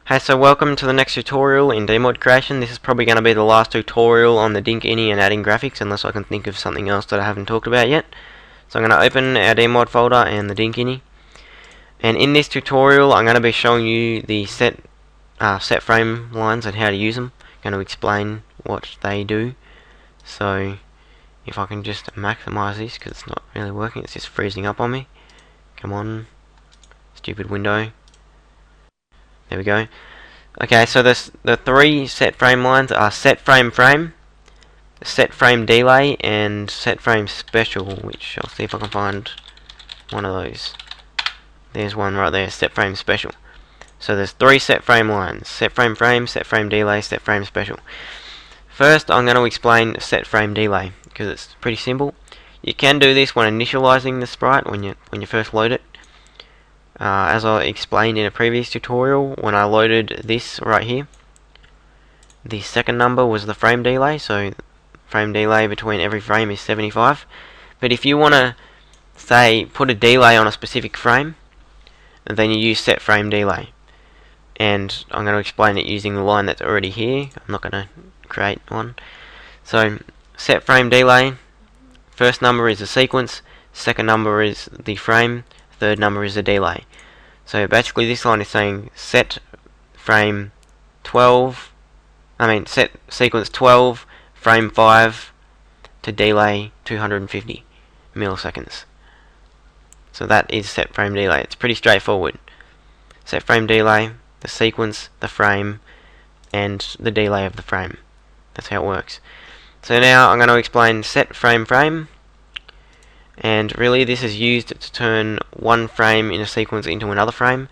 Hey, so welcome to the next tutorial in Dmod creation. This is probably going to be the last tutorial on the Dink.ini and adding graphics, unless I can think of something else that I haven't talked about yet. So I'm going to open our Dmod folder and the Dink.ini. And in this tutorial, I'm going to be showing you the set frame lines and how to use them. I'm going to explain what they do. So if I can just maximize this, because it's not really working, it's just freezing up on me. Come on, stupid window. There we go. Okay, so the three set frame lines are set frame frame, set frame delay, and set frame special, which I'll see if I can find one of those. There's one right there, set frame special. So there's three set frame lines: set frame frame, set frame delay, set frame special. First, I'm going to explain set frame delay because it's pretty simple. You can do this when initializing the sprite when you first load it. As I explained in a previous tutorial, when I loaded this right here, the second number was the frame delay, so frame delay between every frame is 75. But if you want to, say, put a delay on a specific frame, then you use set frame delay. And I'm going to explain it using the line that's already here. I'm not going to create one. So, set frame delay, first number is the sequence, second number is the frame, third number is the delay. So basically this line is saying set frame 12, set sequence 12, frame 5 to delay 250 milliseconds. So that is set frame delay. It's pretty straightforward. Set frame delay, the sequence, the frame, and the delay of the frame. That's how it works. So now I'm going to explain set frame frame. And really this is used to turn one frame in a sequence into another frame.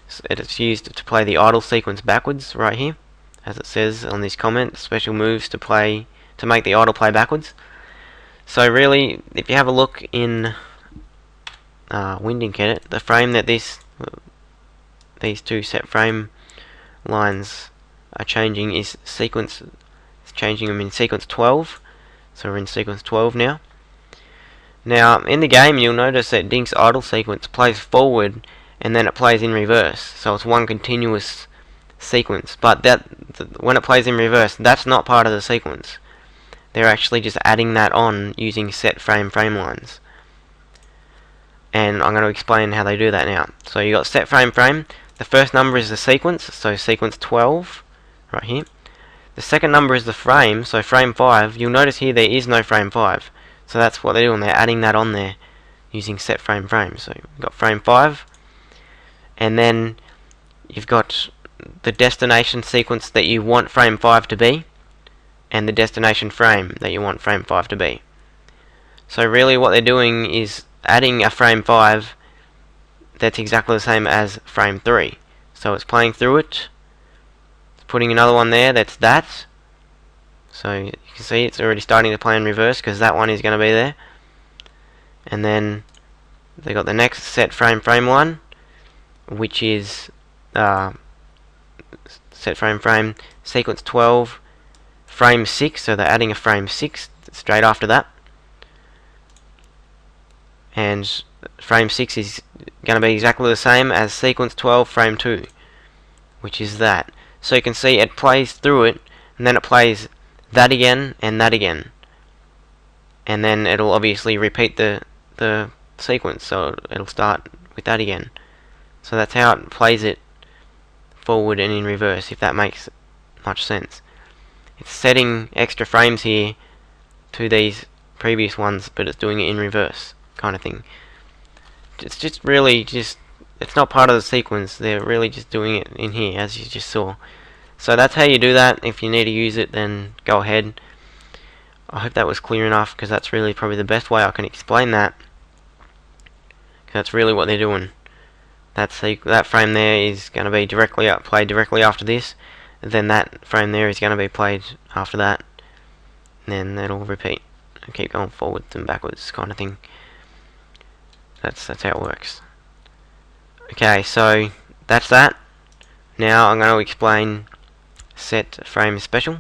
So it's used to play the idle sequence backwards right here, as it says on this comment, special moves to make the idle play backwards. So really, if you have a look in WinDinkEdit, the frame that these two set frame lines are changing is sequence. It's changing them in sequence 12. So we're in sequence 12 now. Now, in the game, you'll notice that Dink's idle sequence plays forward and then it plays in reverse. So it's one continuous sequence. But when it plays in reverse, that's not part of the sequence. They're actually just adding that on using set frame lines. And I'm going to explain how they do that now. So you got set frame. The first number is the sequence, so sequence 12, right here. The second number is the frame, so frame 5. You'll notice here there is no frame 5. So that's what they're doing, they're adding that on there using set frame. So you've got frame 5, and then you've got the destination sequence that you want frame 5 to be, and the destination frame that you want frame 5 to be. So really what they're doing is adding a frame 5 that's exactly the same as frame 3. So it's playing through it, it's putting another one there that's that. So you can see it's already starting to play in reverse because that one is going to be there. And then they got the next set frame line, which is set frame sequence 12, frame 6. So they're adding a frame 6 straight after that. And frame 6 is going to be exactly the same as sequence 12, frame 2, which is that. So you can see it plays through it, and then it plays that again and that again, and then it'll obviously repeat the sequence, so it'll start with that again. So that's how it plays it forward and in reverse, if that makes much sense. It's setting extra frames here to these previous ones, but it's doing it in reverse kind of thing. It's just really it's not part of the sequence, they're really just doing it in here as you just saw. So that's how you do that. If you need to use it, then go ahead. I hope that was clear enough, because that's really probably the best way I can explain that. That's really what they're doing. That frame there is going to be played directly after this. And then that frame there is going to be played after that. And then it'll repeat and keep going forwards and backwards, kind of thing. That's how it works. Okay, so that's that. Now I'm going to explain set frame special.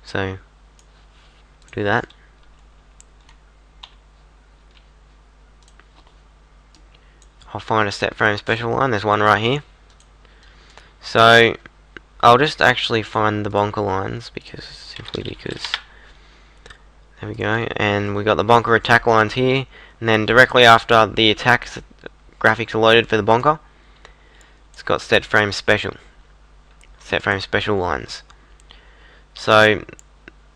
So do that. I'll find a set frame special line. There's one right here. So I'll just actually find the bonker lines simply because there we go, and we got the bonker attack lines here, and then directly after the attacks graphics are loaded for the bonker, it's got set frame special lines. So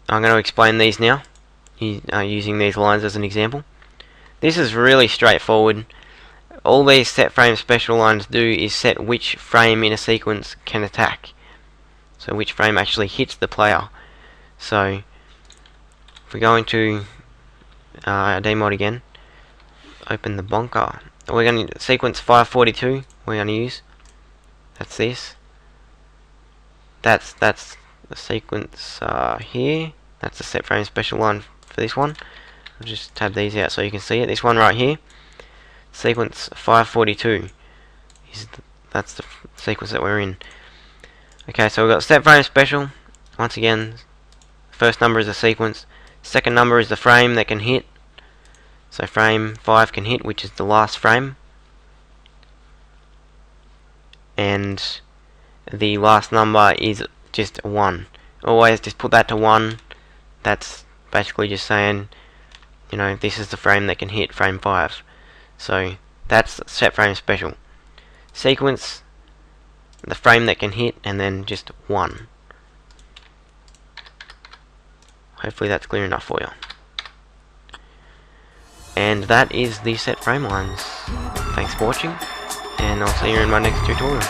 I'm going to explain these now, using these lines as an example. This is really straightforward. All these set frame special lines do is set which frame in a sequence can attack. So which frame actually hits the player. So if we go into Dmod again, open the bonker. We're going to sequence 542. We're going to use. That's this. That's the sequence here. That's the set frame special line for this one. I'll just tab these out so you can see it. This one right here, sequence 542. That's the sequence that we're in. Okay, so we've got set frame special. Once again, first number is the sequence. Second number is the frame that can hit. So frame 5 can hit, which is the last frame. And the last number is just 1. Always just put that to 1. That's basically just saying, you know, this is the frame that can hit, frame 5. So that's set frame special. Sequence, the frame that can hit, and then just 1. Hopefully that's clear enough for you. And that is the set frame lines. Thanks for watching, and I'll see you in my next tutorial.